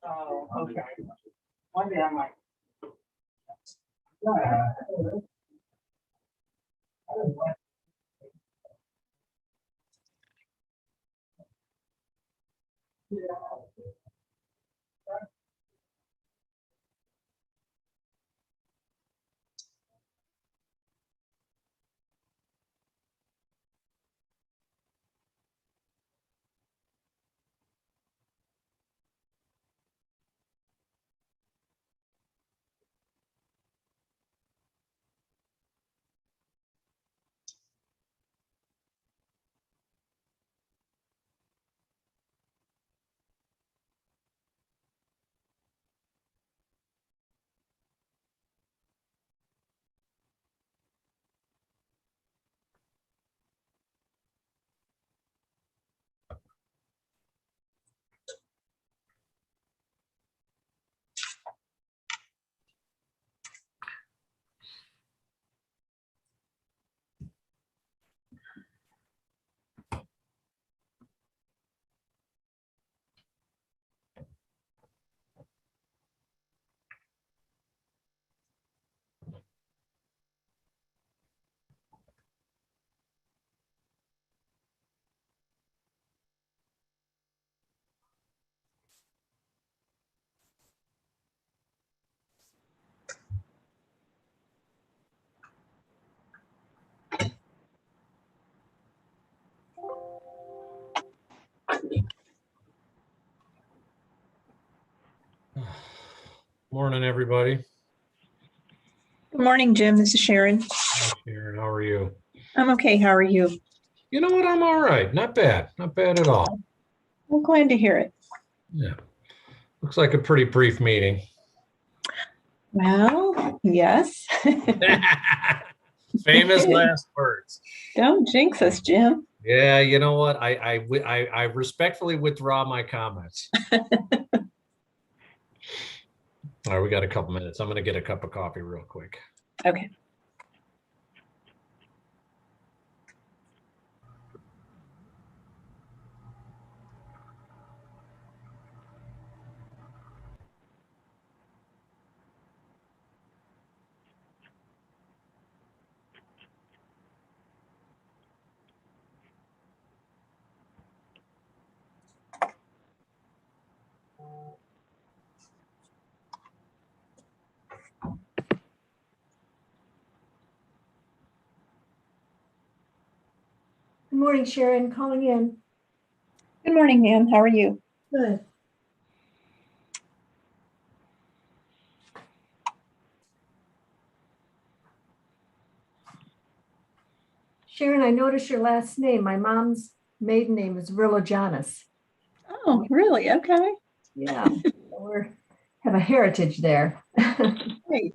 Oh, okay. One day I might. Morning, everybody. Good morning, Jim. This is Sharon. Hi, Sharon. How are you? I'm okay. How are you? You know what? I'm all right. Not bad. Not bad at all. I'm glad to hear it. Yeah. Looks like a pretty brief meeting. Well, yes. Famous last words. Don't jinx us, Jim. Yeah, you know what? I respectfully withdraw my comments. All right, we got a couple minutes. I'm going to get a cup of coffee real quick. Okay. Good morning, Sharon, calling in. Good morning, Ann. How are you? Good. Sharon, I noticed your last name. My mom's maiden name is Rilojanis. Oh, really? Okay. Yeah, we have a heritage there. Great.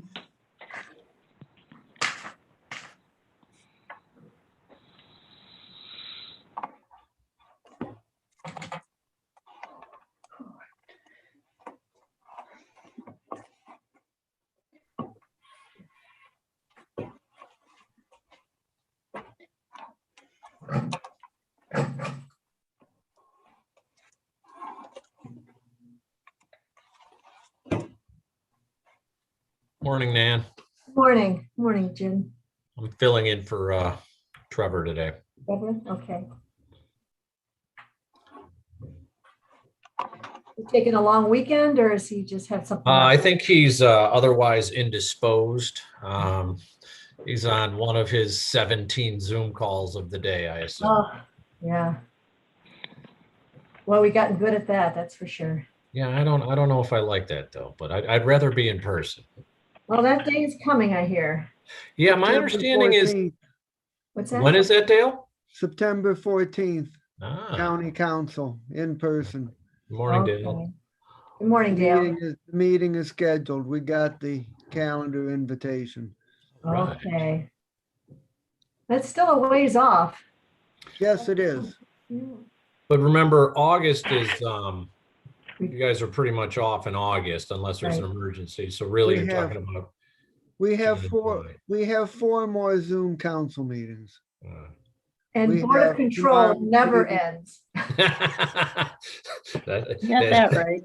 Morning, Nan. Morning, morning, Jim. I'm filling in for Trevor today. Okay. You taking a long weekend, or is he just had something? I think he's otherwise indisposed. He's on one of his 17 Zoom calls of the day, I assume. Oh, yeah. Well, we gotten good at that, that's for sure. Yeah, I don't know if I like that though, but I'd rather be in person. Well, that day is coming, I hear. Yeah, my September understanding is, 14th, What's that? when is that, Dale? September 14th, Ah, County Council in person. good morning, Okay. Dale. Good morning, Dale. The meeting is scheduled. We got the calendar invitation. Right. Okay. That's still a ways off. Yes, it is. But remember, August is, you guys are pretty much off in August unless there's an Right. emergency. So really, We you're have- talking about. We have June and four, July. we have 4 more Zoom council meetings. And We Board of have Control tomorrow never meeting. ends. That- You got that right.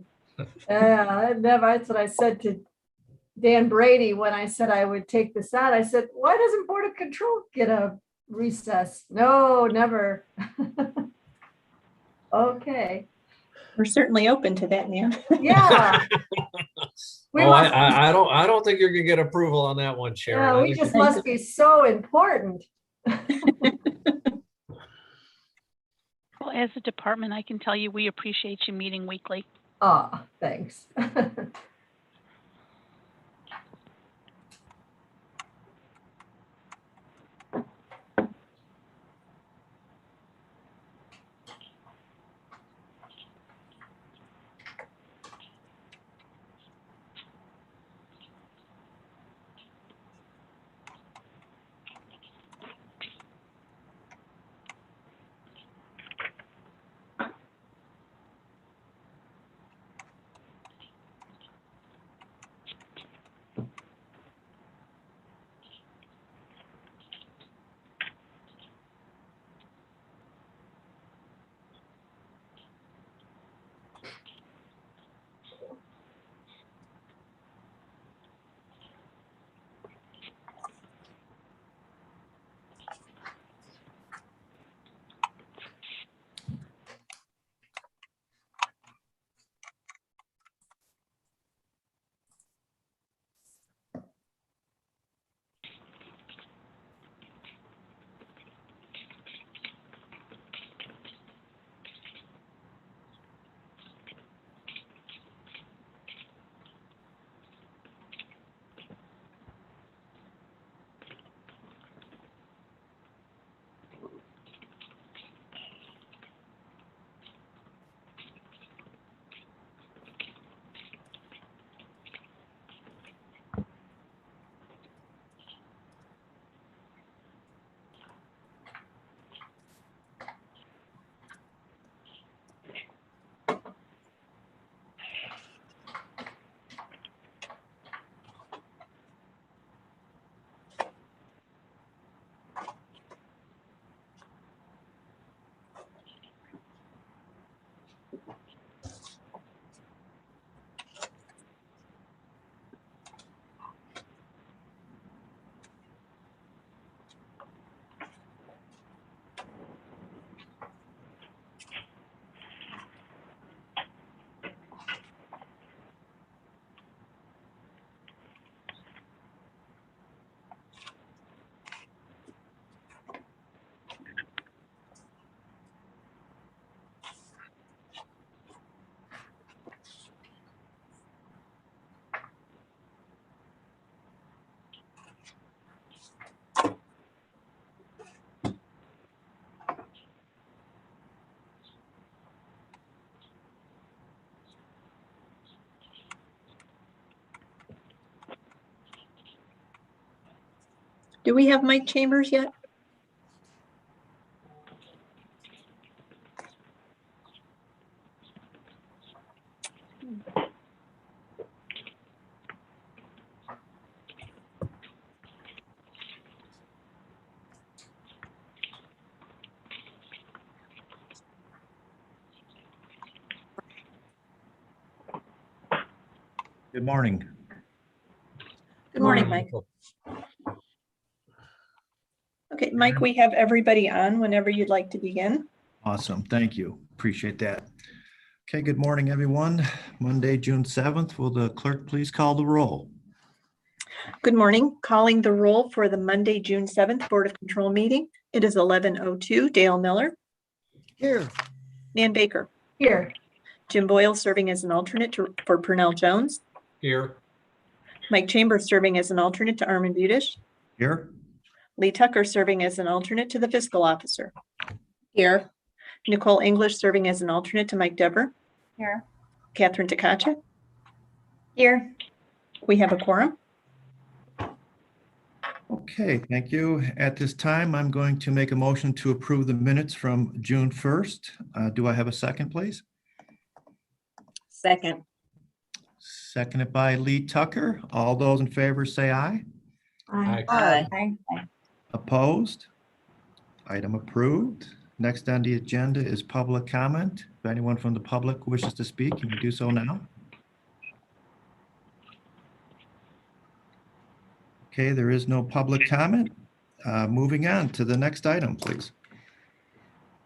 Yeah, that's what I said to Dan Brady when I said I would take this out. I said, why doesn't Board of Control get a recess? No, never. Okay, We're certainly open to that, Nan. yeah. We Oh, must, I don't think you're gonna get approval on that one, Sharon. yeah, I we think just must be so important. Well, as a department, I can tell you we appreciate you meeting weekly. Oh, thanks. Do we have Mike Chambers yet? Good morning. Good morning, Mike. Okay, Mike, we have everybody on whenever you'd like to begin. Awesome. Thank you. Appreciate that. Okay, good morning, everyone. Monday, June 7th. Will the clerk please call the roll? Good morning. Calling the roll for the Monday, June 7th Board of Control meeting. It is 11:02. Dale Miller, Here, Nan Baker, Here. Jim Boyle serving as an alternate for Purnell Jones, Here. Mike Chambers serving as an alternate to Armin Budish, Here? Lee Tucker serving as an alternate to the fiscal officer. Here. Nicole English serving as an alternate to Mike Dever. Here. Catherine Takacha. Here. We have a quorum. Okay, thank you. At this time, I'm going to make a motion to approve the minutes from June 1st. Do I have a second, please? Second. Seconded by Lee Tucker. All those in favor say aye. Aye. aye, Opposed? Item approved. Next on the agenda is public comment. If anyone from the public wishes to speak, you can do so now. Okay, there is no public comment. Moving on to the next item, please.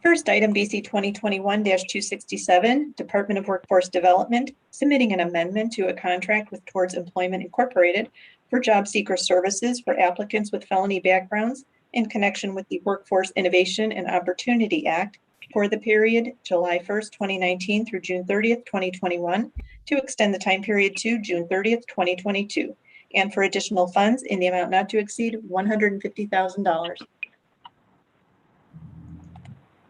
First item, BC 2021-267, Department of Workforce Development, submitting an amendment to a contract with Towards Employment Incorporated for job seeker services for applicants with felony backgrounds in connection with the Workforce Innovation and Opportunity Act for the period July 1st, 2019 through June 30th, 2021, to extend the time period to June 30th, 2022, and for additional funds in the amount not to exceed $150,000.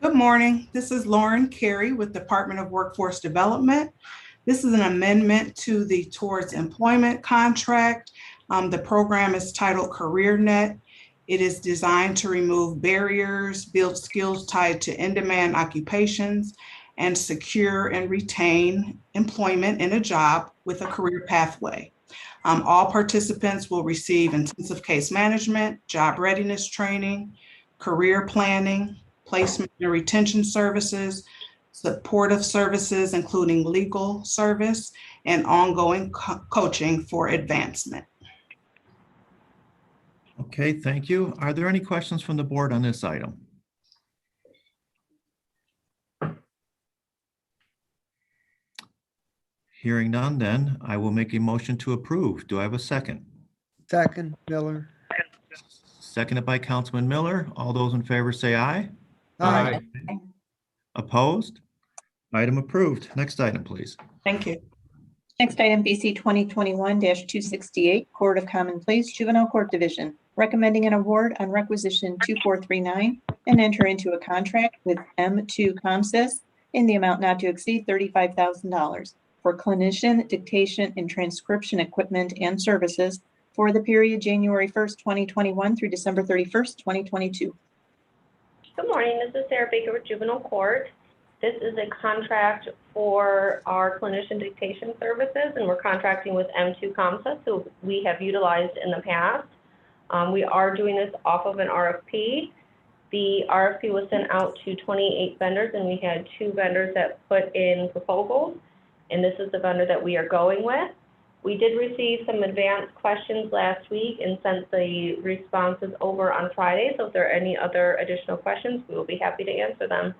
Good morning. This is Lauren Carey with Department of Workforce Development. This is an amendment to the Towards Employment contract. The program is titled CareerNet. It is designed to remove barriers, build skills tied to in-demand occupations, and secure and retain employment in a job with a career pathway. All participants will receive intensive case management, job readiness training, career planning, placement and retention services, supportive services, including legal service, and ongoing coaching for advancement. Okay, thank you. Are there any questions from the board on this item? Hearing none, then I will make a motion to approve. Do I have a second? second, Miller. Seconded by Councilman Miller. All those in favor say aye. Aye, Opposed? Item approved. Next item, please. Thank you. Next item, BC 2021-268, Court of Common Pleas, Juvenile Court Division, recommending an award on Requisition 2439 and enter into a contract with M2 ComSys in the amount not to exceed $35,000 for clinician dictation and transcription equipment and services for the period January 1st, 2021 through December 31st, 2022. Good morning, this is Sarah Baker with Juvenile Court. This is a contract for our clinician dictation services, and we're contracting with M2 ComSys, who we have utilized in the past. We are doing this off of an RFP. The RFP was sent out to 28 vendors, and we had 2 vendors that put in proposals, and this is the vendor that we are going with. We did receive some advanced questions last week and sent the responses over on Friday, so if there are any other additional questions, we will be happy to answer them.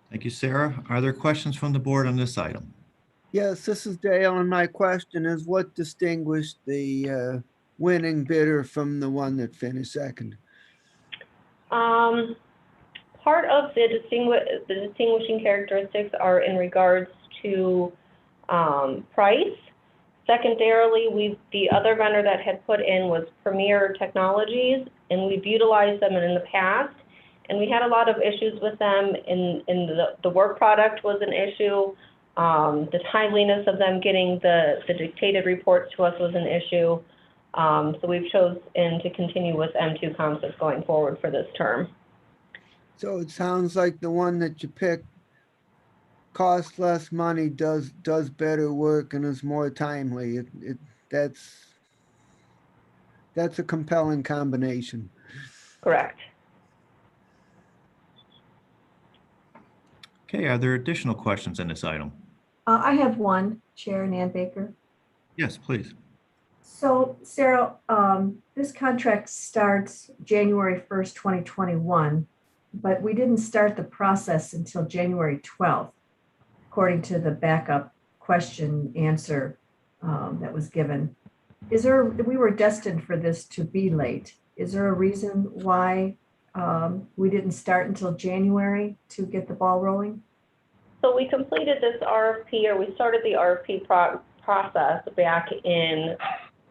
Thank you, Sarah. Are there questions from the board on this item? yes, this is Dale, and my question is what distinguished the winning bidder from the one that finished second? Part of the distinguishing characteristics are in regards to price. Secondarily, the other vendor that had put in was Premier Technologies, and we've utilized them in the past, and we had a lot of issues with them. In the work product was an issue. The timeliness of them getting the dictated reports to us was an issue. So we've chosen to continue with M2 ComSys going forward for this term. So it sounds like the one that you picked costs less money, does better work, and is more timely. That's a compelling combination. Correct. Okay, are there additional questions on this item? I have one, Chair Nan Baker. Yes, please. So Sarah, this contract starts January 1st, 2021, but we didn't start the process until January 12th, according to the backup question answer that was given. We were destined for this to be late. Is there a reason why we didn't start until January to get the ball rolling? So we completed this RFP, or we started the RFP process back in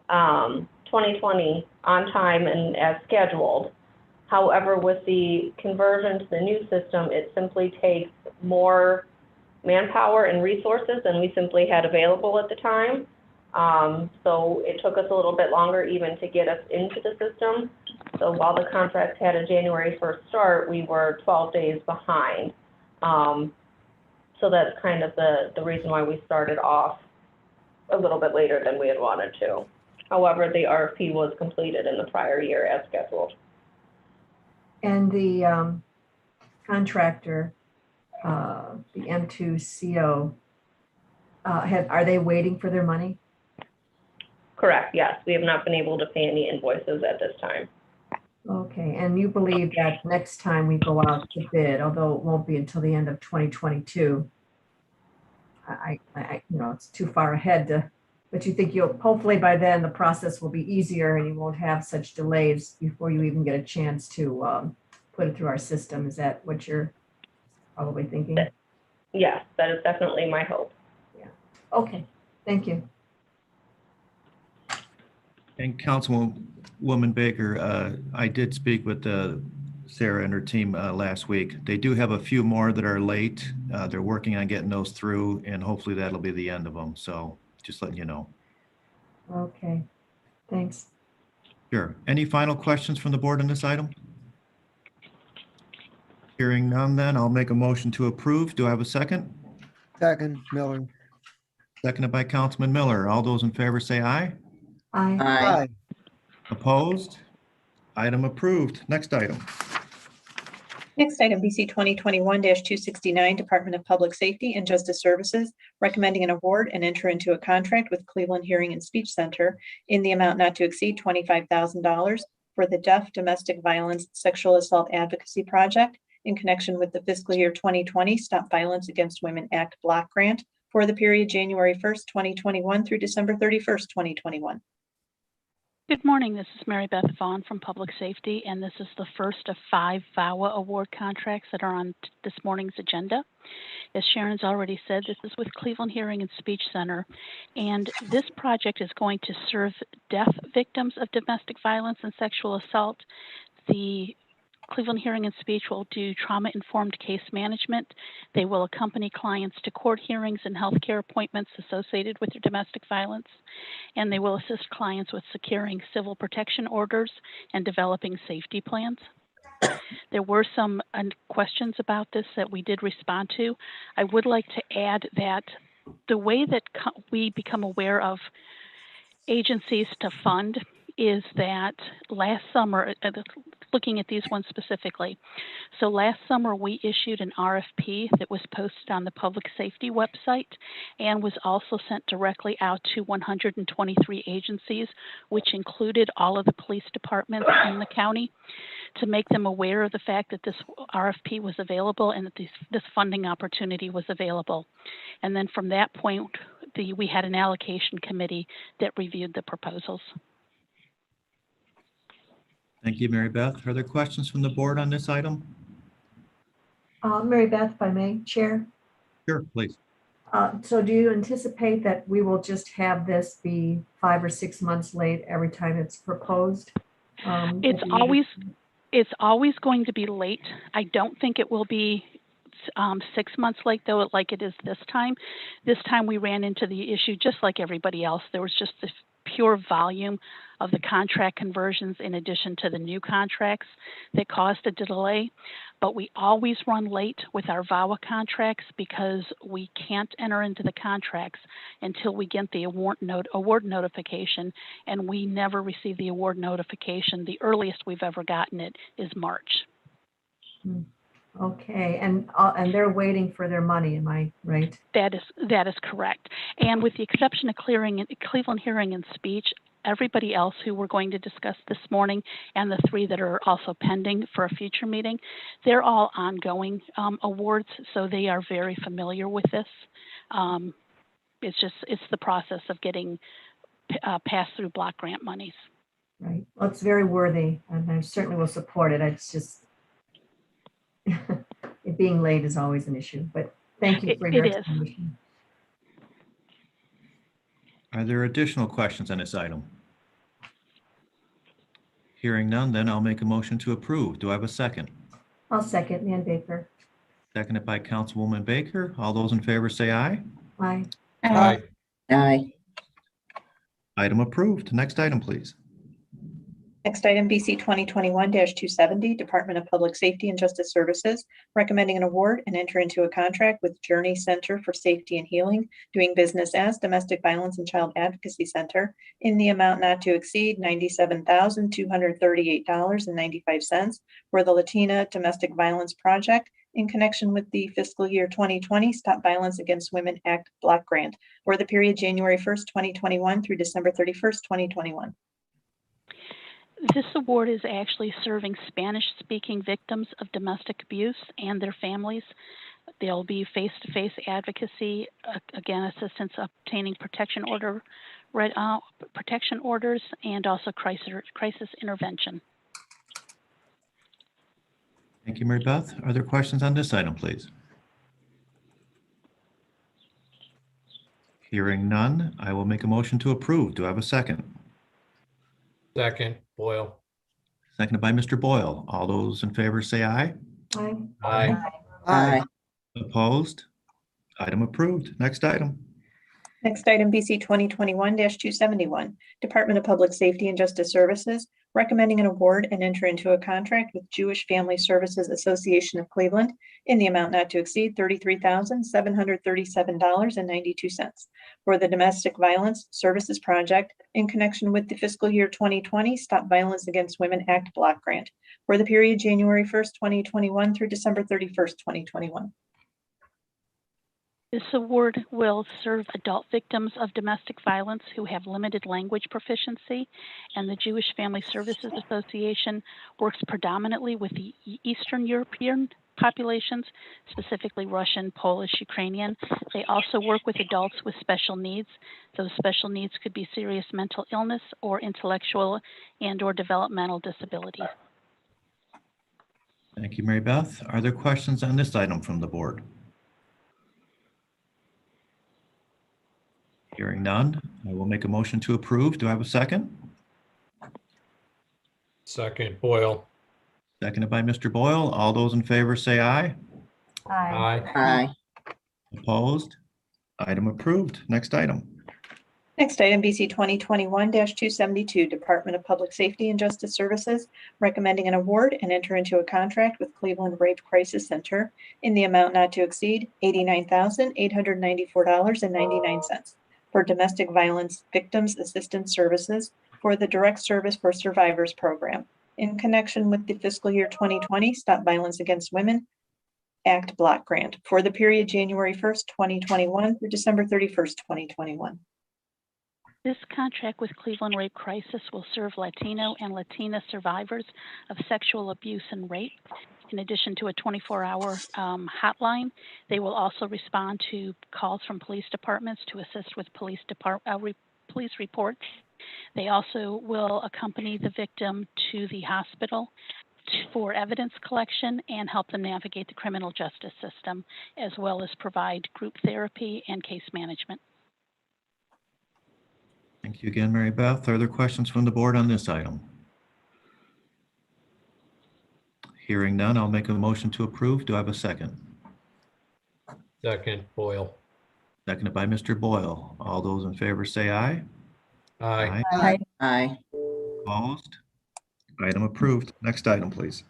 2020 on time and as scheduled. However, with the conversion to the new system, it simply takes more manpower and resources than we simply had available at the time. So it took us a little bit longer even to get us into the system. So while the contract had a January 1st start, we were 12 days behind. So that's kind of the reason why we started off a little bit later than we had wanted to. However, the RFP was completed in the prior year as scheduled. And the contractor, the M2CO, are they waiting for their money? Correct, yes. We have not been able to pay any invoices at this time. Okay, and you believe that next time we go out to bid, although it won't be until the end of 2022, it's too far ahead but you think hopefully by then the process will be easier and you won't have such delays before you even get a chance to put it through our system. Is that what you're probably thinking? Yes, that is definitely my hope. Yeah. Okay, thank you. And Councilwoman Baker, I did speak with Sarah and her team last week. They do have a few more that are late. They're working on getting those through, and hopefully that'll be the end of them. So just letting you know. Okay, thanks. Sure. Any final questions from the board on this item? Hearing none, then I'll make a motion to approve. Do I have a second? Second, Miller. Seconded by Councilman Miller. All those in favor say aye. Aye. Aye. Opposed? Item approved. Next item. Next item, BC 2021-269, Department of Public Safety and Justice Services, recommending an award and enter into a contract with Cleveland Hearing and Speech Center in the amount not to exceed $25,000 for the Deaf Domestic Violence Sexual Assault Advocacy Project in connection with the fiscal year 2020 Stop Violence Against Women Act Block Grant for the period January 1st, 2021 through December 31st, 2021. Good morning. This is Mary Beth Vaughn from Public Safety, and this is the first of 5 VAWA award contracts that are on this morning's agenda. As Sharon's already said, this is with Cleveland Hearing and Speech Center, and this project is going to serve deaf victims of domestic violence and sexual assault. The Cleveland Hearing and Speech will do trauma-informed case management. They will accompany clients to court hearings and healthcare appointments associated with their domestic violence, and they will assist clients with securing civil protection orders and developing safety plans. There were some questions about this that we did respond to. I would like to add that the way that we become aware of agencies to fund is that last summer, looking at these ones specifically, so last summer we issued an RFP that was posted on the public safety website and was also sent directly out to 123 agencies, which included all of the police departments in the county, to make them aware of the fact that this RFP was available and that this funding opportunity was available. And then from that point, we had an allocation committee that reviewed the proposals. Thank you, Mary Beth. Are there questions from the board on this item? Mary Beth, if I may, Chair. Sure, please. So do you anticipate that we will just have this be 5 or 6 months late every time it's proposed? It's always going to be late. I don't think it will be 6 months late, though, like it is this time. This time we ran into the issue just like everybody else. There was just this pure volume of the contract conversions in addition to the new contracts that caused a delay. But we always run late with our VAWA contracts because we can't enter into the contracts until we get the award notification, and we never receive the award notification. The earliest we've ever gotten it is March. Okay, and they're waiting for their money, am I right? That is correct. And with the exception of Cleveland Hearing and Speech, everybody else who we're going to discuss this morning and the 3 that are also pending for a future meeting, they're all ongoing awards, so they are very familiar with this. It's the process of getting pass-through block grant monies. Right. Well, it's very worthy, and I certainly will support it. It's just it being late is always an issue, but thank you for your explanation. Are there additional questions on this item? Hearing none, then I'll make a motion to approve. Do I have a second? I'll second, Nan Baker. Seconded by Councilwoman Baker. All those in favor say aye. Aye. Aye. Aye. Item approved. Next item, please. Next item, BC 2021-270, Department of Public Safety and Justice Services, recommending an award and enter into a contract with Journey Center for Safety and Healing, doing business as Domestic Violence and Child Advocacy Center, in the amount not to exceed $97,238.95 for the Latina Domestic Violence Project in connection with the fiscal year 2020 Stop Violence Against Women Act Block Grant for the period January 1st, 2021 through December 31st, 2021. This award is actually serving Spanish-speaking victims of domestic abuse and their families. There'll be face-to-face advocacy, again, assistance obtaining protection orders, and also crisis intervention. Thank you, Mary Beth. Are there questions on this item, please? Hearing none, I will make a motion to approve. Do I have a second? Second, Boyle. Seconded by Mr. Boyle. All those in favor say aye. Aye. Aye. Aye. Opposed? Item approved. Next item. Next item, BC 2021-271, Department of Public Safety and Justice Services, recommending an award and enter into a contract with Jewish Family Services Association of Cleveland in the amount not to exceed $33,737.92 for the Domestic Violence Services Project in connection with the fiscal year 2020 Stop Violence Against Women Act Block Grant for the period January 1st, 2021 through December 31st, 2021. This award will serve adult victims of domestic violence who have limited language proficiency, and the Jewish Family Services Association works predominantly with the Eastern European populations, specifically Russian, Polish, Ukrainian. They also work with adults with special needs. Those special needs could be serious mental illness or intellectual and/or developmental disabilities. Thank you, Mary Beth. Are there questions on this item from the board? Hearing none, I will make a motion to approve. Do I have a second? Second, Boyle. Seconded by Mr. Boyle. All those in favor say aye. Aye. Aye. Opposed? Item approved. Next item. Next item, BC 2021-272, Department of Public Safety and Justice Services, recommending an award and enter into a contract with Cleveland Rape Crisis Center in the amount not to exceed $89,894.99 for Domestic Violence Victims Assistance Services for the Direct Service for Survivors program in connection with the fiscal year 2020 Stop Violence Against Women Act Block Grant for the period January 1st, 2021 through December 31st, 2021. This contract with Cleveland Rape Crisis will serve Latino and Latina survivors of sexual abuse and rape. In addition to a 24-hour hotline, they will also respond to calls from police departments to assist with police reports. They also will accompany the victim to the hospital for evidence collection and help them navigate the criminal justice system, as well as provide group therapy and case management. Thank you again, Mary Beth. Are there questions from the board on this item? Hearing none, I'll make a motion to approve. Do I have a second? Second, Boyle. Seconded by Mr. Boyle. All those in favor say aye. Aye. Aye. Aye. Opposed? Item approved. Next item, please.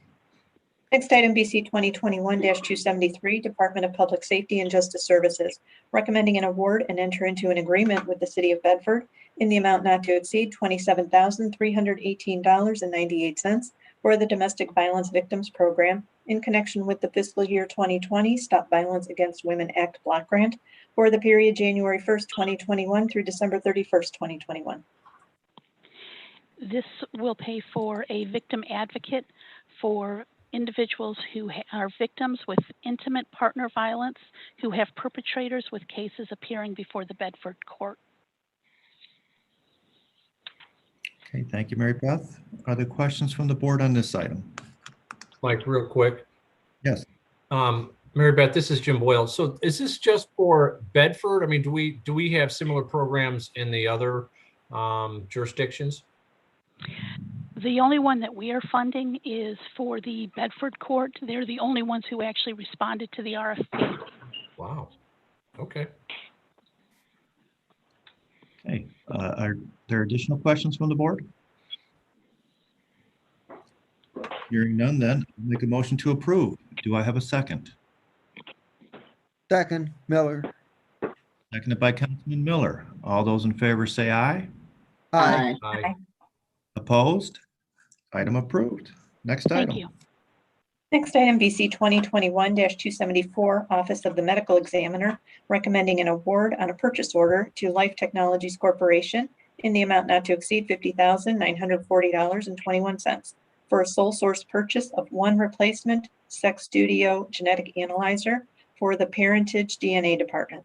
Next item, BC 2021-273, Department of Public Safety and Justice Services, recommending an award and enter into an agreement with the City of Bedford in the amount not to exceed $27,318.98 for the Domestic Violence Victims Program in connection with the fiscal year 2020 Stop Violence Against Women Act Block Grant for the period January 1st, 2021 through December 31st, 2021. This will pay for a victim advocate for individuals who are victims with intimate partner violence who have perpetrators with cases appearing before the Bedford court. Okay, thank you, Mary Beth. Are there questions from the board on this item? Mike, real quick. Yes. Mary Beth, this is Jim Boyle. So is this just for Bedford? I mean, do we have similar programs in the other jurisdictions? The only one that we are funding is for the Bedford court. They're the only ones who actually responded to the RFP. Wow. Okay. Okay, are there additional questions from the board? Hearing none, then I'll make a motion to approve. Do I have a second? Second, Miller. Seconded by Councilman Miller. All those in favor say aye. Aye. Aye. Opposed? Item approved. Next Thank item. you. Next item, BC 2021-274, Office of the Medical Examiner, recommending an award on a purchase order to Life Technologies Corporation in the amount not to exceed $50,940.21 for a sole source purchase of one replacement Sex Studio genetic analyzer for the Parentage DNA Department.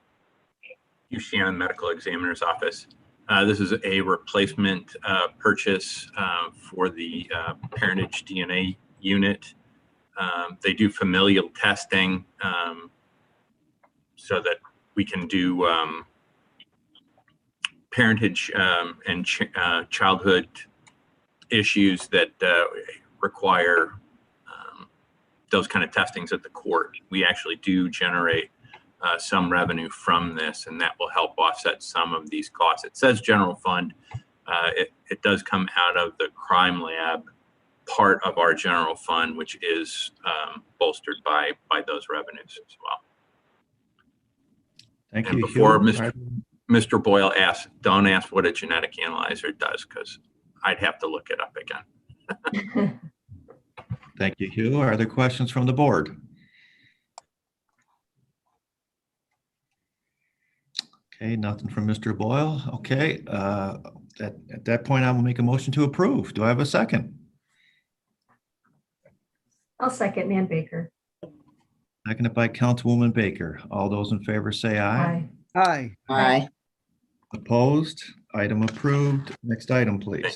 Shannon Medical Examiner's Office. This is a replacement purchase for the Parentage DNA unit. They do familial testing so that we can do parentage and childhood issues that require those kind of testings at the court. We actually do generate some revenue from this, and that will help offset some of these costs. It says general fund. It does come out of the crime lab part of our general fund, which is bolstered by those revenues as well. Thank And you. before Hugh. Mr. Boyle asks, don't ask what a genetic analyzer does, because I'd have to look it up again. Thank you, Hugh. Are there questions from the board? Okay, nothing from Mr. Boyle. Okay, at that point, I will make a motion to approve. Do I have a second? I'll second Nan Baker. Seconded by Councilwoman Baker. All those in favor say aye. Aye. Aye. Opposed? Item approved. Next item, Thank please. you.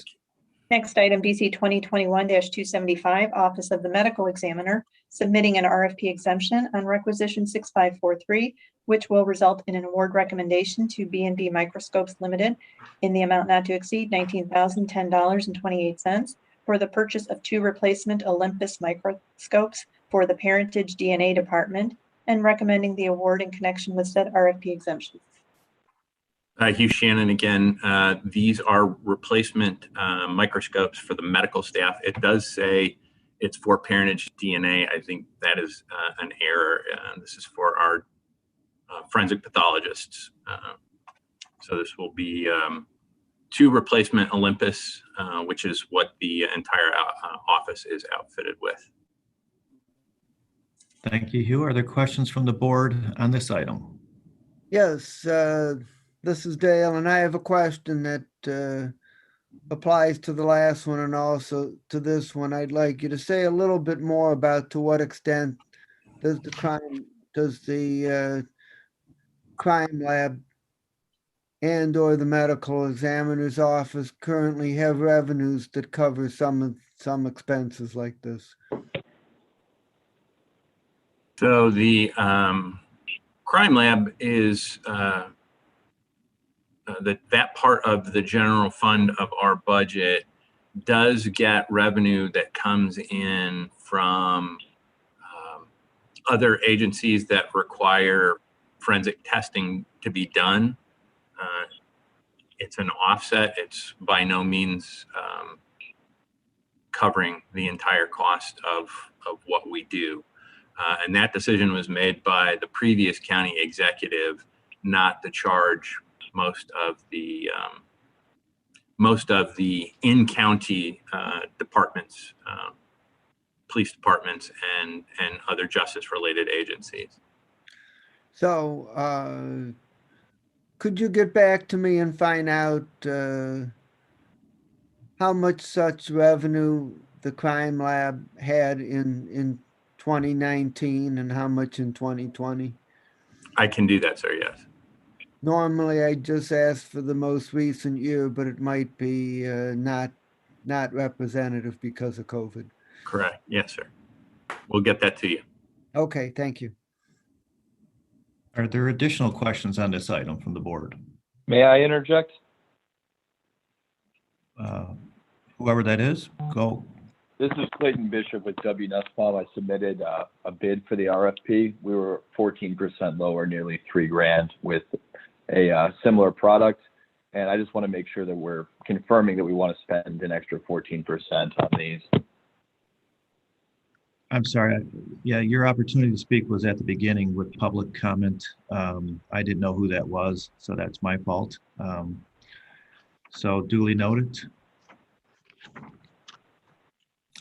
Next item, BC 2021-275, Office of the Medical Examiner, submitting an RFP exemption on Requisition 6543, which will result in an award recommendation to B&B Microscopes Limited in the amount not to exceed $19,010.28 for the purchase of two replacement Olympus microscopes for the Parentage DNA Department, and recommending the award in connection with said RFP exemption. Hugh Shannon again. These are replacement microscopes for the medical staff. It does say it's for Parentage DNA. I think that is an error. This is for our forensic pathologists. So this will be two replacement Olympus, which is what the entire office is outfitted with. Thank you, Hugh. Are there questions from the board on this item? Yes, this is Dale, and I have a question that applies to the last one and also to this one. I'd like you to say a little bit more about to what extent does the crime lab and or the medical examiner's office currently have revenues that cover some expenses like this? So the crime lab is that part of the general fund of our budget does get revenue that comes in from other agencies that require forensic testing to be done. it's an offset. It's by no means covering the entire cost of what we do. And that decision was made by the previous county executive, not to charge most of the in-county departments, police departments, and other justice-related agencies. So, could you get back to me and find out how much such revenue the crime lab had in 2019 and how much in 2020? I can do that, sir, yes. Normally, I just ask for the most recent year, but it might be not representative because of COVID. Correct. Yes, sir. We'll get that to you. Okay, thank you. Are there additional questions on this item from the board? May I interject? Whoever that is, go. This is Clayton Bishop with W. Nussbaum. I submitted a bid for the RFP. We were 14% lower, nearly $3,000 with a similar product. And I just want to make sure that we're confirming that we want to spend an extra 14% on these. I'm sorry. Yeah, your opportunity to speak was at the beginning with public comment. I didn't know who that was, so that's my fault. So duly noted.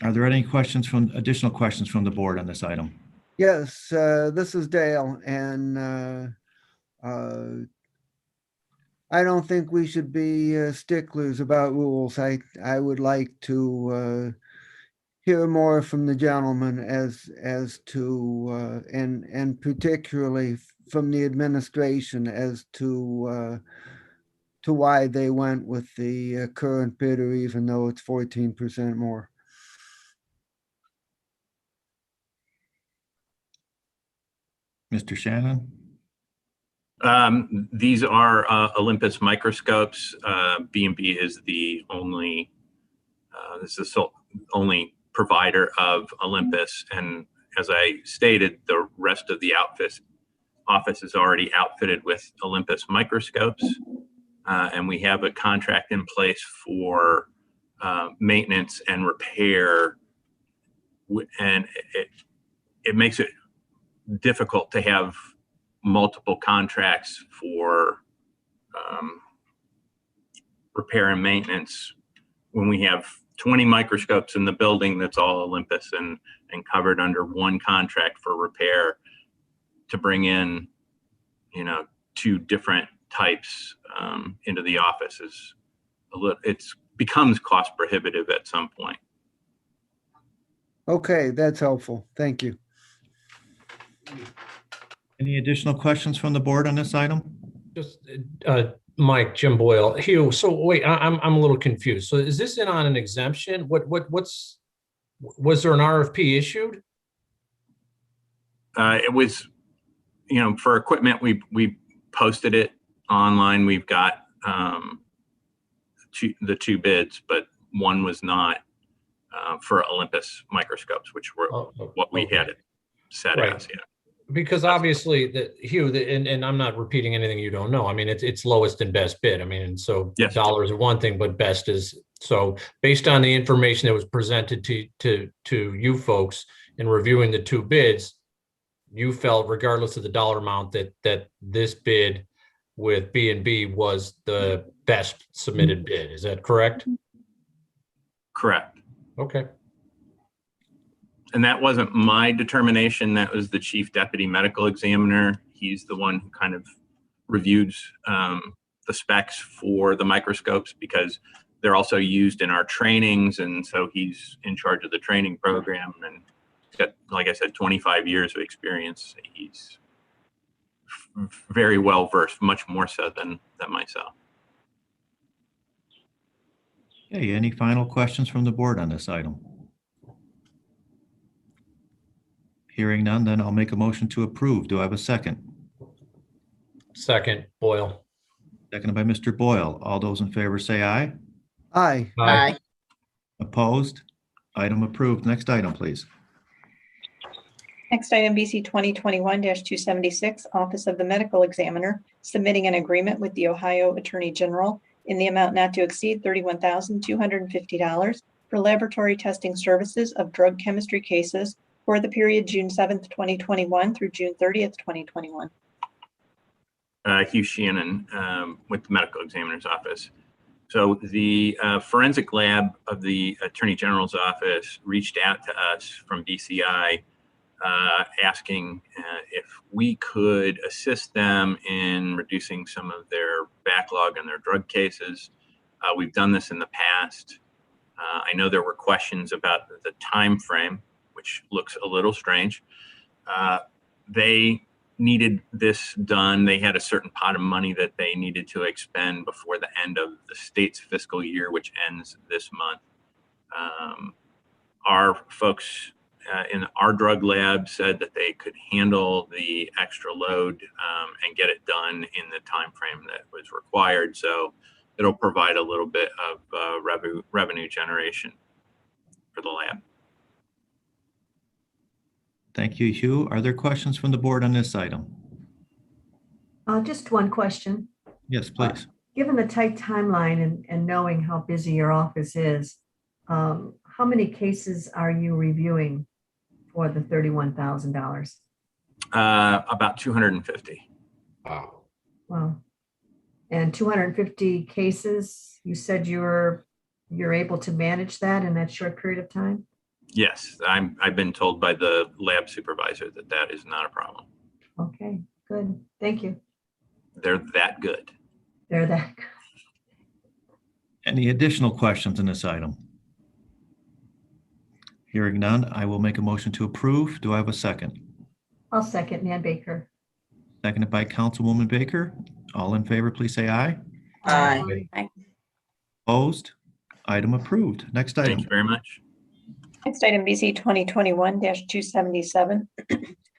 Are there any additional questions from the board on this item? Yes, this is Dale, and I don't think we should be sticklers about rules. I would like to hear more from the gentleman as to and particularly from the administration as to why they went with the current bidder, even though it's 14% more. Mr. Shannon? These are Olympus microscopes. B&B is the only, this is the only provider of Olympus. And as I stated, the rest of the office is already outfitted with Olympus microscopes. And we have a contract in place for maintenance and repair. And it makes it difficult to have multiple contracts for repair and maintenance when we have 20 microscopes in the building that's all Olympus and covered under one contract for repair. To bring in, you know, 2 different types into the office is becomes cost prohibitive at some point. Okay, that's helpful. Thank you. Any additional questions from the board on this item? Just Mike, Jim Boyle, Hugh. So wait, I'm a little confused. So is this in on an exemption? Was there an RFP issued? It was, you know, for equipment, we posted it online. We've got the 2 bids, but one was not for Olympus microscopes, which were what we had it set as. Yeah. Because obviously, Hugh, and I'm not repeating anything you don't know. I mean, it's lowest and best bid. I mean, and so yes, dollars are one thing, but best is so. Based on the information that was presented to you folks in reviewing the 2 bids, you felt, regardless of the dollar amount, that this bid with B&B was the best submitted bid. Is that correct? Correct. Okay. And that wasn't my determination. That was the chief deputy medical examiner. He's the one who kind of reviews the specs for the microscopes because they're also used in our trainings. And so he's in charge of the training program and he's got, like I said, 25 years of experience. He's very well versed, much more so than myself. Okay, any final questions from the board on this item? Hearing none, then I'll make a motion to approve. Do I have a second? Second, Boyle. Seconded by Mr. Boyle. All those in favor say aye. Aye. Aye. Opposed? Item approved. Next item, please. Next item, BC 2021-276, Office of the Medical Examiner, submitting an agreement with the Ohio Attorney General in the amount not to exceed $31,250 for laboratory testing services of drug chemistry cases for the period June 7th, 2021 through June 30th, 2021. Hugh Shannon with the Medical Examiner's Office. So the forensic lab of the Attorney General's Office reached out to us from DCI asking if we could assist them in reducing some of their backlog in their drug cases. We've done this in the past. I know there were questions about the time frame, which looks a little strange. They needed this done. They had a certain pot of money that they needed to expend before the end of the state's fiscal year, which ends this month. Our folks in our drug lab said that they could handle the extra load and get it done in the time frame that was required. So it'll provide a little bit of revenue generation for the lab. Thank you, Hugh. Are there questions from the board on this item? Just one question. Yes, please. Given the tight timeline and knowing how busy your office is, how many cases are you reviewing for the $31,000? About 250. Wow. Wow. And 250 cases, you said you're able to manage that in that short period of time? Yes, I've been told by the lab supervisor that that is not a problem. Okay, good. Thank you. They're that good. They're that good. Any additional questions on this item? Hearing none, I will make a motion to approve. Do I have a second? I'll second Nan Baker. Seconded by Councilwoman Baker. All in favor, please say aye. Aye. Opposed? Item approved. Next item. Thank you very much. Next item, BC 2021-277,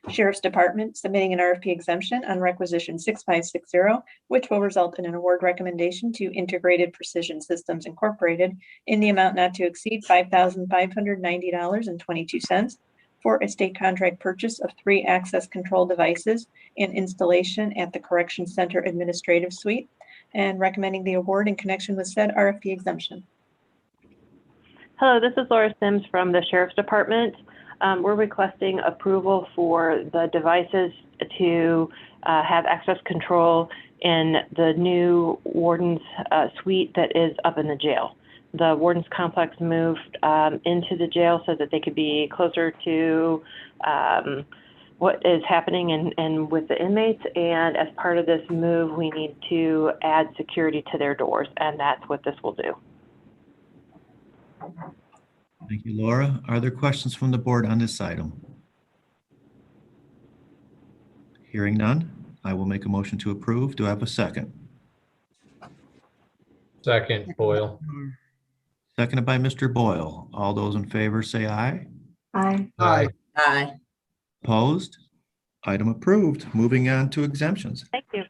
Sheriff's Department submitting an RFP exemption on Requisition 6560, which will result in an award recommendation to Integrated Precision Systems Incorporated in the amount not to exceed $5,590.22 for a state contract purchase of 3 access control devices and installation at the Correction Center Administrative Suite, and recommending the award in connection with said RFP exemption. Hello, this is Laura Sims from the Sheriff's Department. We're requesting approval for the devices to have access control in the new warden's suite that is up in the jail. The warden's complex moved into the jail so that they could be closer to what is happening and with the inmates. And as part of this move, we need to add security to their doors, and that's what this will do. Thank you, Laura. Are there questions from the board on this item? Hearing none, I will make a motion to approve. Do I have a second? Second, Boyle. Seconded by Mr. Boyle. All those in favor say aye. Aye. Aye. Aye. Opposed? Item approved. Moving on to exemptions. Thank you.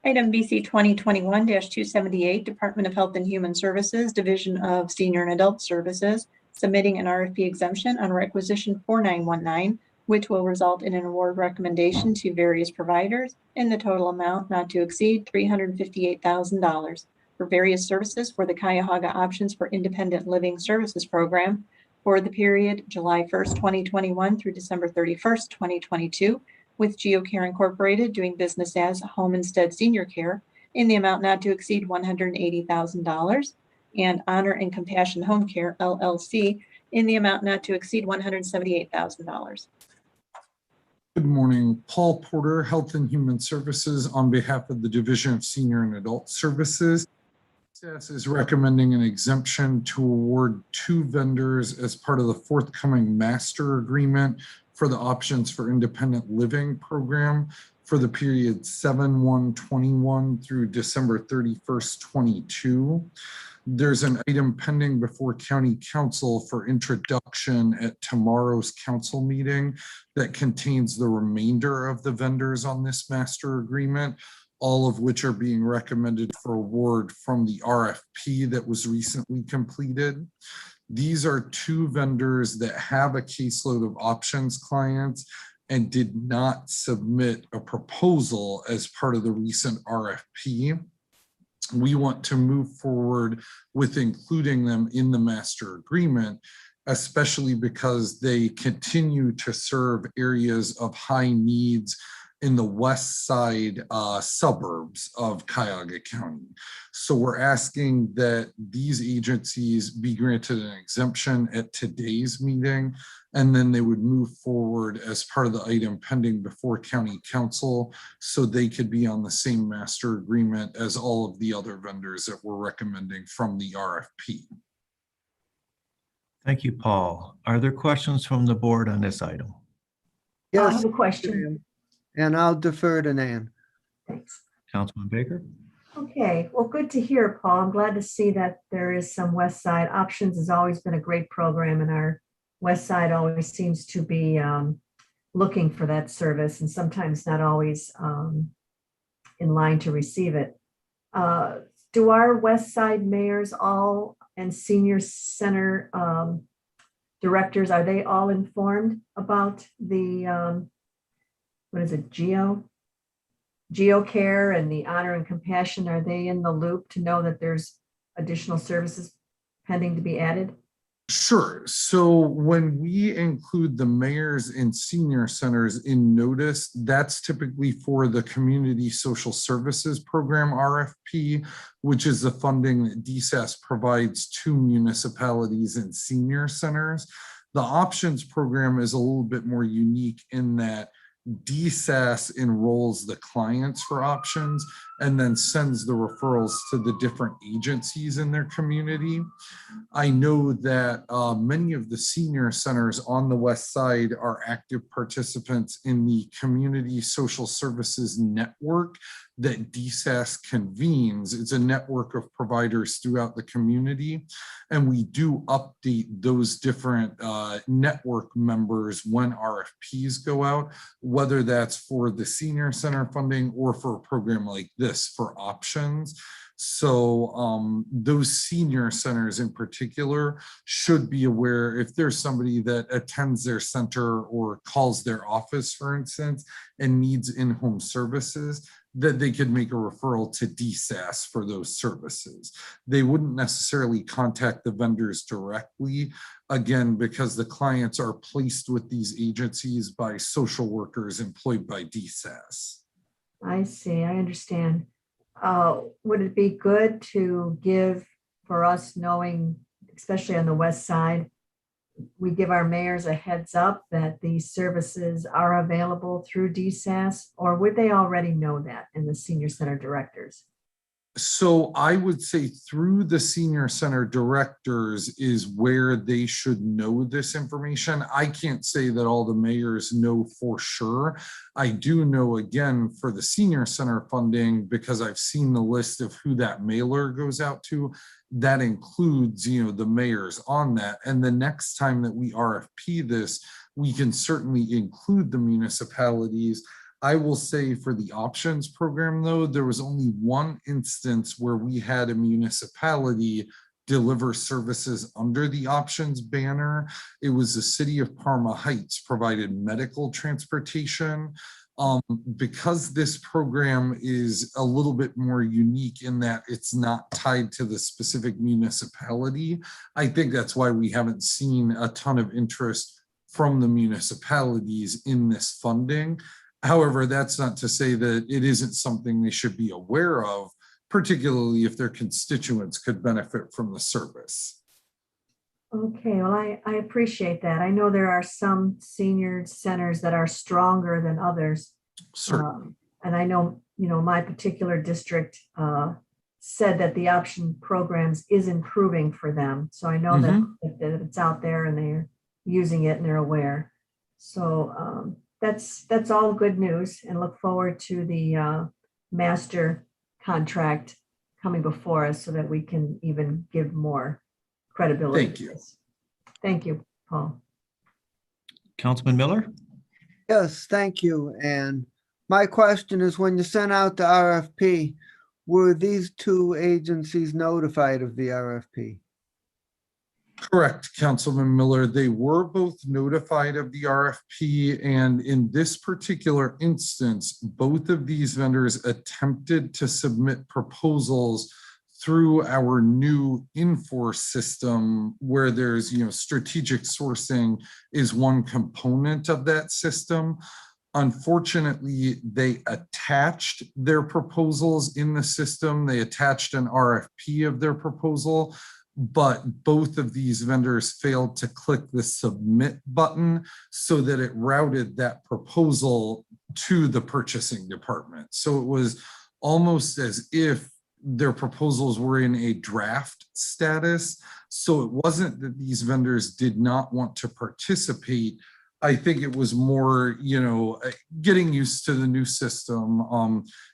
Item BC 2021-278, Department of Health and Human Services, Division of Senior and Adult Services, submitting an RFP exemption on Requisition 4919, which will result in an award recommendation to various providers in the total amount not to exceed $358,000 for various services for the Cuyahoga Options for Independent Living Services Program for the period July 1st, 2021 through December 31st, 2022, with GeoCare Incorporated doing business as Home Instead Senior Care in the amount not to exceed $180,000, and Honor and Compassion Home Care, LLC, in the amount not to exceed $178,000. Good morning, Paul Porter, Health and Human Services, on behalf of the Division of Senior and Adult Services. Staff is recommending an exemption to award 2 vendors as part of the forthcoming master agreement for the Options for Independent Living program for the period 7/1/21 through December 31st, 22. There's an item pending before County Council for introduction at tomorrow's council meeting that contains the remainder of the vendors on this master agreement, all of which are being recommended for award from the RFP that was recently completed. These are 2 vendors that have a caseload of options clients and did not submit a proposal as part of the recent RFP. we want to move forward with including them in the master agreement, especially because they continue to serve areas of high needs in the west side suburbs of Cuyahoga County. So we're asking that these agencies be granted an exemption at today's meeting, and then they would move forward as part of the item pending before County Council, so they could be on the same master agreement as all of the other vendors that we're recommending from the RFP. Thank you, Paul. Are there questions from the board on this item? I Yes, have a question. and I'll defer to Nan. Thanks. Councilman Baker? Okay, well, good to hear, Paul. I'm glad to see that there is some West Side. Options has always been a great program, and our West Side always seems to be looking for that service and sometimes not always in line to receive it. Do our West Side mayors all and senior center directors, are they all informed about the, what is it, GeoCare and the Honor and Compassion? Are they in the loop to know that there's additional services pending to be added? Sure. So when we include the mayors and senior centers in notice, that's typically for the Community Social Services Program RFP, which is the funding that DSAS provides to municipalities and senior centers. The options program is a little bit more unique in that DSAS enrolls the clients for options and then sends the referrals to the different agencies in their community. I know that many of the senior centers on the West Side are active participants in the Community Social Services Network that DSAS convenes. It's a network of providers throughout the community, and we do update those different network members when RFPs go out, whether that's for the senior center funding or for a program like this for options. So those senior centers in particular should be aware if there's somebody that attends their center or calls their office, for instance, and needs in-home services, that they could make a referral to DSAS for those services. They wouldn't necessarily contact the vendors directly, again, because the clients are placed with these agencies by social workers employed by DSAS. I see, I understand. Would it be good to give, for us knowing, especially on the West Side, we give our mayors a heads up that these services are available through DSAS, or would they already know that in the senior center directors? So I would say through the senior center directors is where they should know this information. I can't say that all the mayors know for sure. I do know, again, for the senior center funding, because I've seen the list of who that mailer goes out to, that includes, the mayors on that. And the next time that we RFP this, we can certainly include the municipalities. I will say for the options program, though, there was only one instance where we had a municipality deliver services under the options banner. It was the city of Parma Heights provided medical transportation. Because this program is a little bit more unique in that it's not tied to the specific municipality, I think that's why we haven't seen a ton of interest from the municipalities in this funding. However, that's not to say that it isn't something they should be aware of, particularly if their constituents could benefit from the service. Okay, well, I appreciate that. I know there are some senior centers that are stronger than others. Certainly. And I know, my particular district said that the option programs is improving for them. So I know that it's out there and they're using it and they're aware. So that's all good news, and look forward to the master contract coming before us so that we can even give more credibility. Thank you. Thank you, Paul. Councilman Miller? Yes, thank you. And my question is, when you sent out the RFP, were these two agencies notified of the RFP? Correct, Councilman Miller. They were both notified of the RFP, and in this particular instance, both of these vendors attempted to submit proposals through our new Inforce system, where there's, strategic sourcing is one component of that system. Unfortunately, they attached their proposals in the system. They attached an RFP of their proposal, but both of these vendors failed to click the submit button so that it routed that proposal to the purchasing department. So it was almost as if their proposals were in a draft status. So it wasn't that these vendors did not want to participate. I think it was more, getting used to the new system.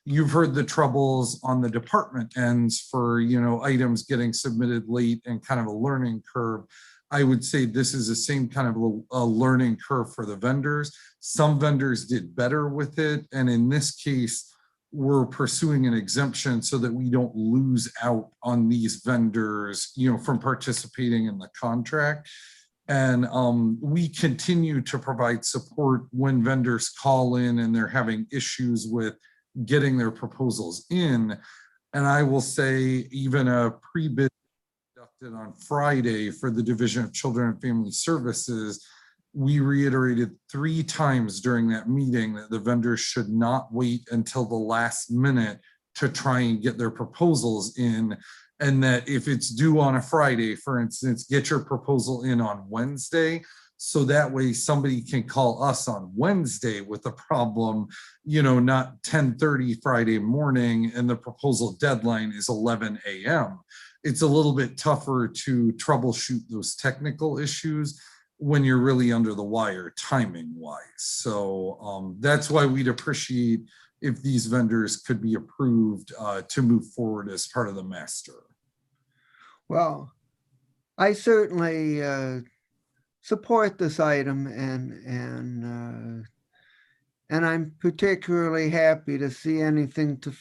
You've heard the troubles on the department ends for, items getting submitted late and kind of a learning curve. I would say this is the same kind of a learning curve for the vendors. Some vendors did better with it. And in this case, we're pursuing an exemption so that we don't lose out on these vendors, from participating in the contract. And we continue to provide support when vendors call in and they're having issues with getting their proposals in. And I will say even a pre-bid conducted on Friday for the Division of Children and Family Services, we reiterated 3 times during that meeting that the vendors should not wait until the last minute to try and get their proposals in. And that if it's due on a Friday, for instance, get your proposal in on Wednesday. So that way somebody can call us on Wednesday with a problem, not 10:30 Friday morning and the proposal deadline is 11 a.m. It's a little bit tougher to troubleshoot those technical issues when you're really under the wire timing wise. So that's why we'd appreciate if these vendors could be approved to move forward as part of the master. Well, I certainly support this item, and I'm particularly happy to see anything to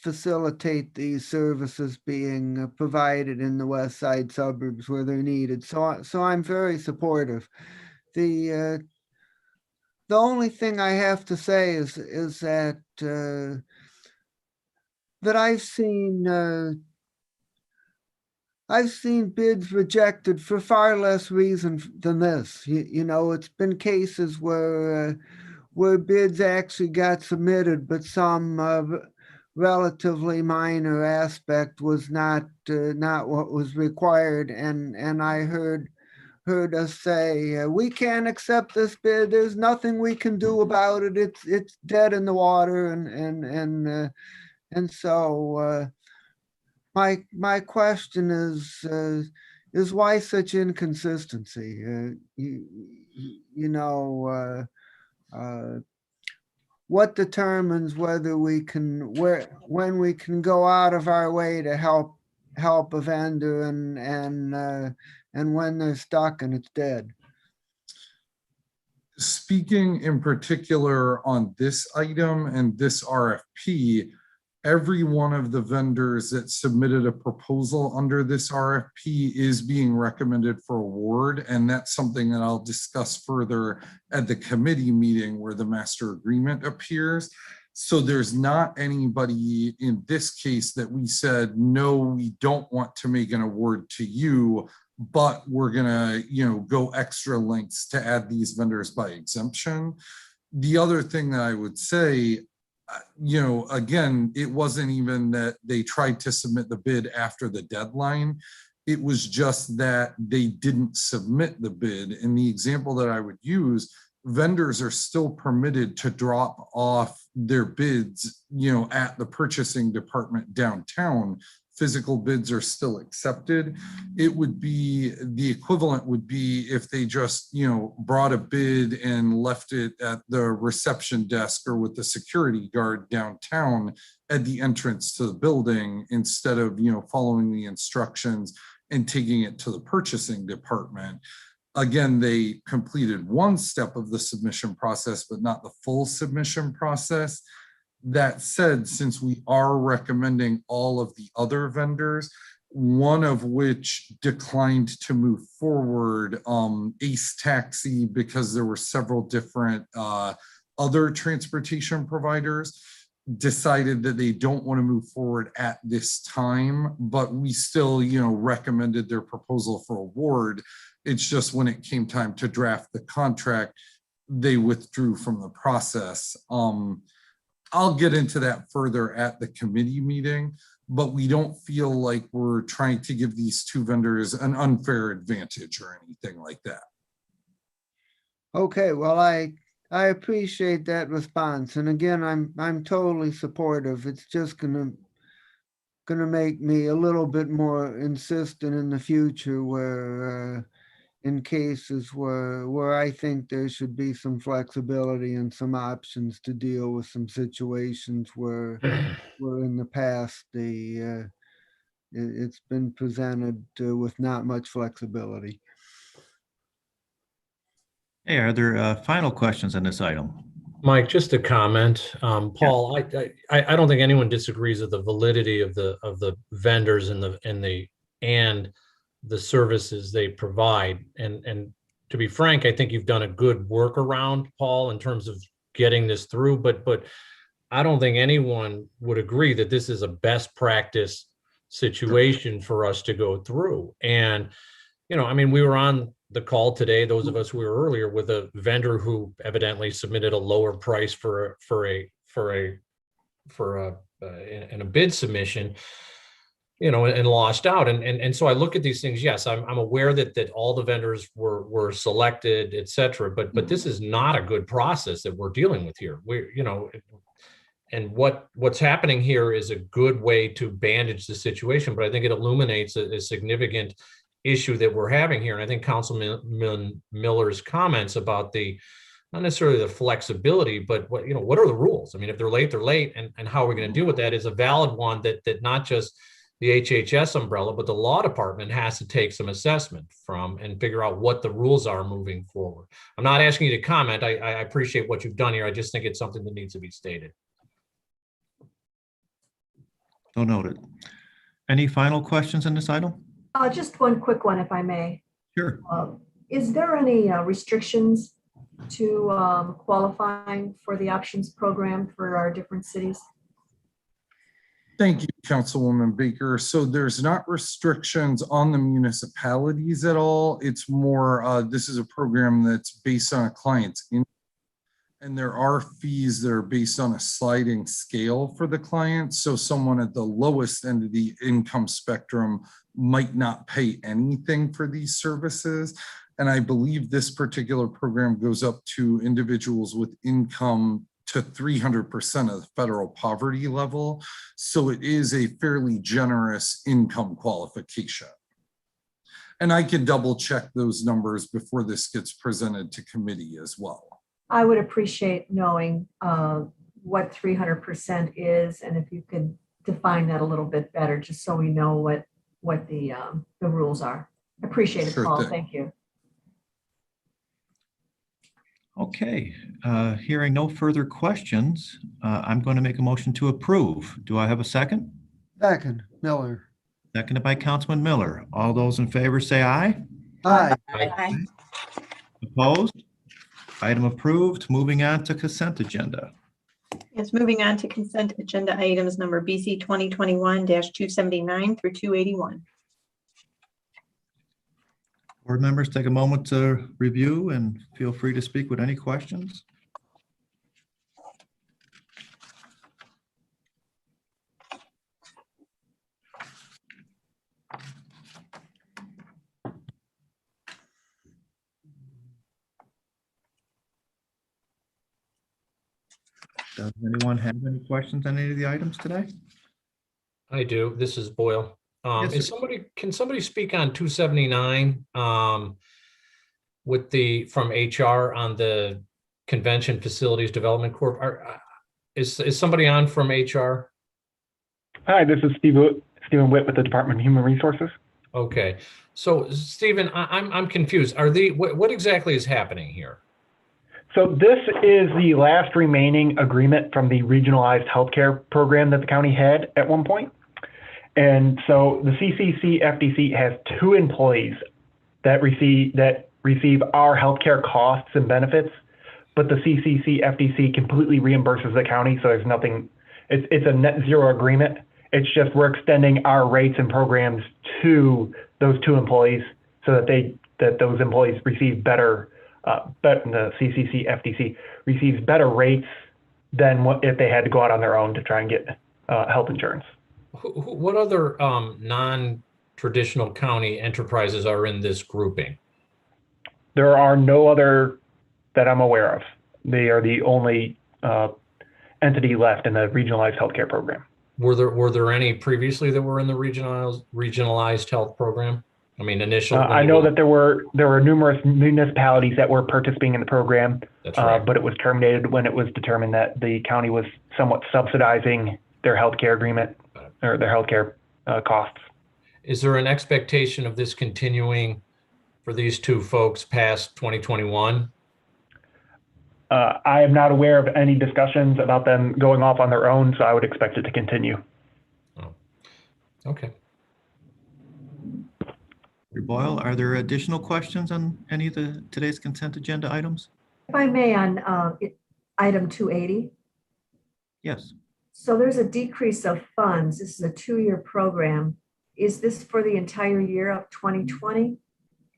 facilitate these services being provided in the west side suburbs where they're needed. So I'm very supportive. The only thing I have to say is that I've seen bids rejected for far less reason than this. It's been cases where bids actually got submitted, but some relatively minor aspect was not what was required, and I heard us say, we can't accept this bid. There's nothing we can do about it. It's dead in the water, and so my question is why such inconsistency? What determines whether when we can go out of our way to help a vendor and when they're stuck and it's dead? Speaking in particular on this item and this RFP, every one of the vendors that submitted a proposal under this RFP is being recommended for award. And that's something that I'll discuss further at the committee meeting where the master agreement appears. So there's not anybody in this case that we said, no, we don't want to make an award to you, but we're gonna, go extra lengths to add these vendors by exemption. The other thing that I would say, again, it wasn't even that they tried to submit the bid after the deadline. It was just that they didn't submit the bid. And the example that I would use, vendors are still permitted to drop off their bids, at the purchasing department downtown. Physical bids are still accepted. It would be, the equivalent would be if they just, brought a bid and left it at the reception desk or with the security guard downtown at the entrance to the building instead of, following the instructions and taking it to the purchasing department. Again, they completed one step of the submission process, but not the full submission process. That said, since we are recommending all of the other vendors, one of which declined to move forward, Ace Taxi, because there were several different other transportation providers, decided that they don't want to move forward at this time, but we still, recommended their proposal for award. It's just when it came time to draft the contract, they withdrew from the process. I'll get into that further at the committee meeting, but we don't feel like we're trying to give these two vendors an unfair advantage or anything like that. Okay, well, I appreciate that response. And again, I'm totally supportive. It's just gonna make me a little bit more insistent in the future in cases where I think there should be some flexibility and some options to deal with some situations where in the past it's been presented with not much flexibility. Hey, are there final questions on this item? Mike, just a comment. Paul, I don't think anyone disagrees with the validity of the vendors and the services they provide. And to be frank, I think you've done a good workaround, Paul, in terms of getting this through. But I don't think anyone would agree that this is a best practice situation for us to go through. And we were on the call today, those of us who were earlier, with a vendor who evidently submitted a lower price in a bid submission, and lost out. And so I look at these things. Yes, I'm aware that all the vendors were selected, et cetera, but this is not a good process that we're dealing with here. And what's happening here is a good way to bandage the situation, but I think it illuminates a significant issue that we're having here. And I think Councilman Miller's comments about not necessarily the flexibility, but what are the rules? I mean, if they're late, they're late, and how are we going to deal with that is a valid one that not just the HHS umbrella, but the law department has to take some assessment from and figure out what the rules are moving forward. I'm not asking you to comment. I appreciate what you've done here. I just think it's something that needs to be stated. So noted. Any final questions on this item? Just one quick one, if I may. Sure. Is there any restrictions to qualifying for the options program for our different cities? Thank you, Councilwoman Baker. So there's not restrictions on the municipalities at all. It's more, this is a program that's based on a client's income. And there are fees that are based on a sliding scale for the client. So someone at the lowest end of the income spectrum might not pay anything for these services. And I believe this particular program goes up to individuals with income to 300% of the federal poverty level. So it is a fairly generous income qualification. And I can double check those numbers before this gets presented to committee as well. I would appreciate knowing what 300% is, and if you could define that a little bit better, just so we know what the rules are. Appreciate it, Sure Paul. thing. Thank you. Okay, hearing no further questions, I'm going to make a motion to approve. Do I have a second? Second, Miller. Seconded by Councilman Miller. All those in favor say aye. Aye. Aye. Opposed? Item approved. Moving on to consent agenda. Yes, moving on to consent agenda items number BC 2021-279 through 281. Board members, take a moment to review and feel free to speak with any questions. Does anyone have any questions on any of the items today? I do. This is Boyle. Yes, sir. Can somebody speak on 279 from HR on the Convention Facilities Development Corp? Is somebody on from HR? Hi, this is Stephen Witt with the Department of Human Resources. Okay, so Stephen, I'm confused. What exactly is happening here? So this is the last remaining agreement from the regionalized healthcare program that the county had at one point. And so the CCC FDC has 2 employees that receive our healthcare costs and benefits, but the CCC FDC completely reimburses the county. So there's nothing, it's a net zero agreement. It's just we're extending our rates and programs to those 2 employees so that those employees receive better, the CCC FDC receives better rates than if they had to go out on their own to try and get health insurance. What other non-traditional county enterprises are in this grouping? There are no other that I'm aware of. They are the only entity left in the regionalized healthcare program. Were there any previously that were in the regionalized health program? I mean, initially. I know that there were numerous municipalities that were participating in the program, That's right. but it was terminated when it was determined that the county was somewhat subsidizing their healthcare agreement or their healthcare costs. Is there an expectation of this continuing for these 2 folks past 2021? I am not aware of any discussions about them going off on their own, so I would expect it to continue. Oh, okay. Mr. Boyle, are there additional questions on any of today's consent agenda items? If I may, on item 280. Yes. So there's a decrease of funds. This is a 2-year program. Is this for the entire year of 2020?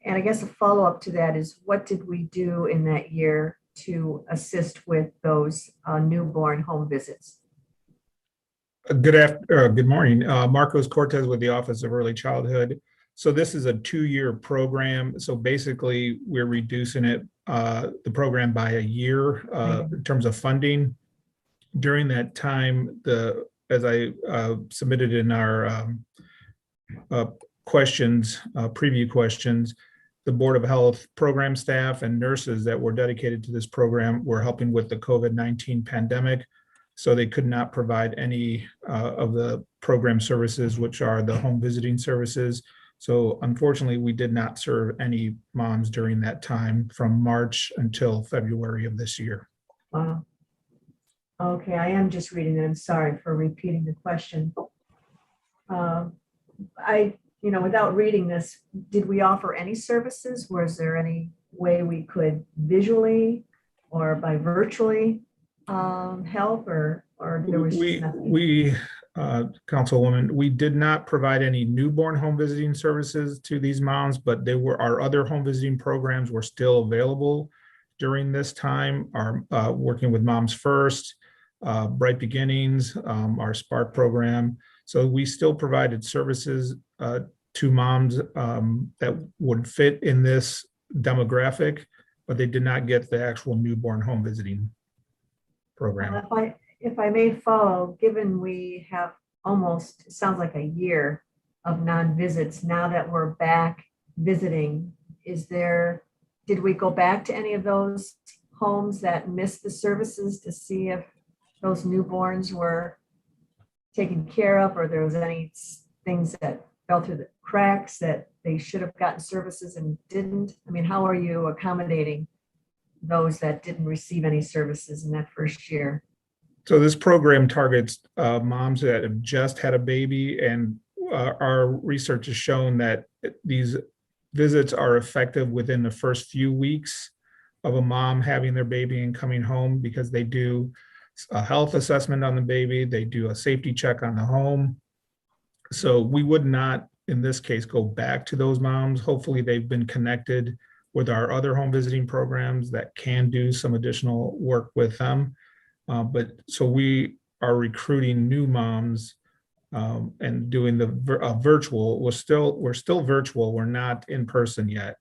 And I guess a follow-up to that is, what did we do in that year to assist with those newborn home visits? Good morning. Marcos Cortez with the Office of Early Childhood. So this is a 2-year program. So basically, we're reducing the program by a year in terms of funding. During that time, as I submitted in our preview questions, the Board of Health program staff and nurses that were dedicated to this program were helping with the COVID-19 pandemic. So they could not provide any of the program services, which are the home visiting services. So unfortunately, we did not serve any moms during that time from March until February of this year. Wow. Okay, I am just reading it. I'm sorry for repeating the question. Without reading this, did we offer any services? Was there any way we could visually or by virtually help, or there was just nothing? Councilwoman, we did not provide any newborn home visiting services to these moms, but our other home visiting programs were still available during this time. Our working with Moms First, Bright Beginnings, our Spark program. So we still provided services to moms that would fit in this demographic, but they did not get the actual newborn home visiting program. If I may follow, given we have almost, it sounds like a year of non-visits, now that we're back visiting, did we go back to any of those homes that missed the services to see if those newborns were taken care of, or there was any things that fell through the cracks that they should have gotten services and didn't? I mean, how are you accommodating those that didn't receive any services in that first year? So this program targets moms that have just had a baby, and our research has shown that these visits are effective within the first few weeks of a mom having their baby and coming home, because they do a health assessment on the baby, they do a safety check on the home. So we would not, in this case, go back to those moms. Hopefully they've been connected with our other home visiting programs that can do some additional work with them. But so we are recruiting new moms and doing the virtual. We're still virtual. We're not in person yet.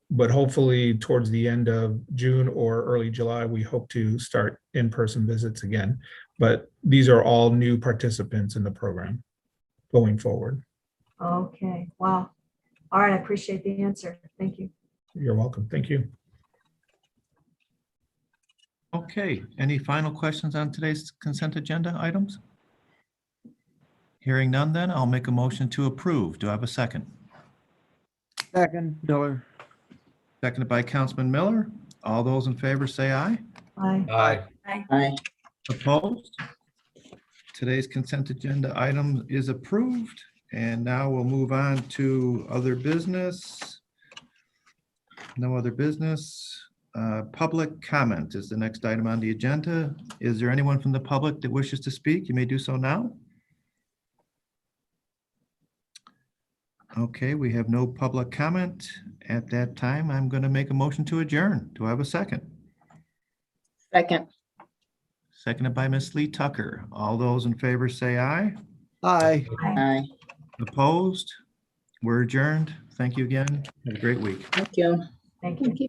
But hopefully towards the end of June or early July, we hope to start in-person visits again. But these are all new participants in the program going forward. Okay, wow. All right, I appreciate the answer. Thank you. You're welcome. Thank you. Okay, any final questions on today's consent agenda items? Hearing none, then I'll make a motion to approve. Do I have a second? Second, Miller. Seconded by Councilman Miller. All those in favor say aye. Aye. Aye. Aye. Opposed? Today's consent agenda item is approved. And now we'll move on to other business. No other business. Public comment is the next item on the agenda. Is there anyone from the public that wishes to speak? You may do so now. Okay, we have no public comment. At that time, I'm going to make a motion to adjourn. Do I have a second? Second. Seconded by Ms. Lee Tucker. All those in favor say aye. Aye. Aye. Opposed? We're adjourned. Thank you again. Have a great week. Thank you. Thank you.